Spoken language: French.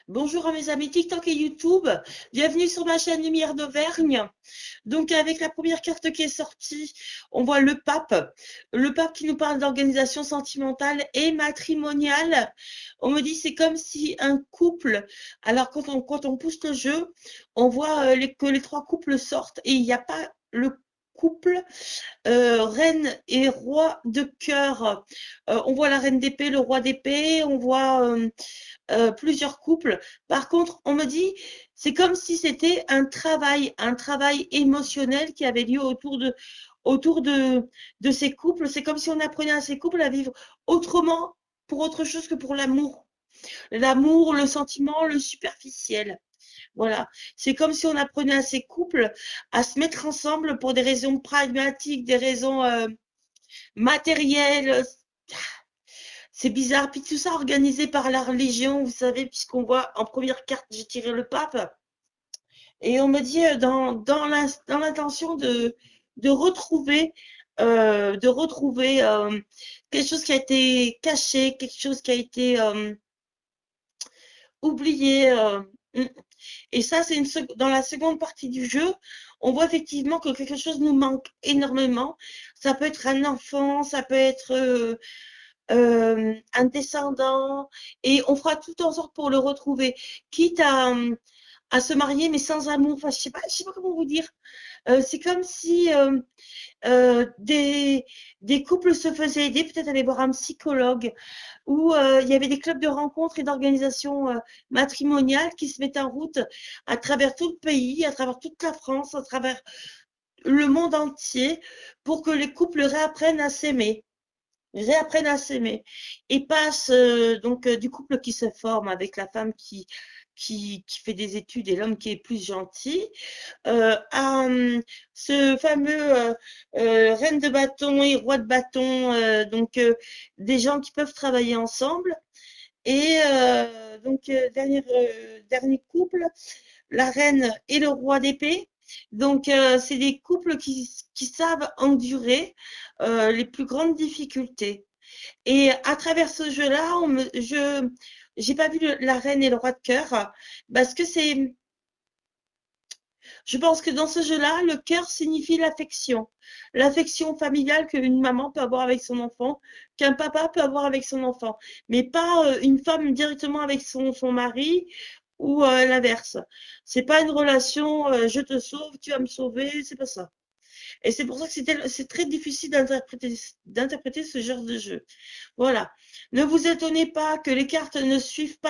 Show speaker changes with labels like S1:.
S1: Bonjour à mes amis TikTok et YouTube. Bienvenue sur ma chaîne Lumière d'Auvergne. Donc, avec la première carte qui est sortie, on voit le pape. Le pape qui nous parle d'organisation sentimentale et matrimoniale. On me dit c'est comme si un couple, alors quand on pousse le jeu, on voit que les trois couples sortent et il n'y a pas le couple reine et roi de cœur. On voit la reine d'épée, le roi d'épée, on voit plusieurs couples. Par contre, on me dit, c'est comme si c'était un travail émotionnel qui avait lieu autour de ces couples. C'est comme si on apprenait à ces couples à vivre autrement, pour autre chose que pour l'amour. L'amour, le sentiment, le superficiel. Voilà. C'est comme si on apprenait à ces couples à se mettre ensemble pour des raisons pragmatiques, des raisons matérielles. C'est bizarre. Puis tout ça organisé par la religion, vous savez, puisqu'on voit en première carte, j'ai tiré le pape. Et on me dit dans l'intention de retrouver quelque chose qui a été caché, quelque chose qui a été oublié. Mm. Et ça, dans la seconde partie du jeu, on voit effectivement que quelque chose nous manque énormément. Ça peut être un enfant, ça peut être un descendant, et on fera tout en sorte pour le retrouver, quitte à se marier mais sans amour. Enfin, je sais pas comment vous dire. C'est comme si des couples se faisaient aider, peut-être aller voir un psychologue, où il y avait des clubs de rencontres et d'organisations matrimoniales qui se mettaient en route à travers tout le pays, à travers toute la France, à travers le monde entier, pour que les couples réapprennent à s'aimer et passent donc du couple qui se forme avec la femme qui fait des études et l'homme qui est plus gentil, à ce fameux reine de bâton et roi de bâton, donc des gens qui peuvent travailler ensemble. Et donc, dernier couple, la reine et le roi d'épée. Donc, c'est des couples qui savent endurer les plus grandes difficultés. Et à travers ce jeu-là, je j'ai pas vu la reine et le roi de cœur, parce que je pense que dans ce jeu-là, le cœur signifie l'affection. L'affection familiale qu'une maman peut avoir avec son enfant, qu'un papa peut avoir avec son enfant. Mais pas une femme directement avec son mari ou l'inverse. C'est pas une relation je te sauve, tu vas me sauver, c'est pas ça. Et c'est pour ça que c'est très difficile d'interpréter ce genre de jeu. Voilà. Ne vous étonnez pas que les cartes ne suivent pas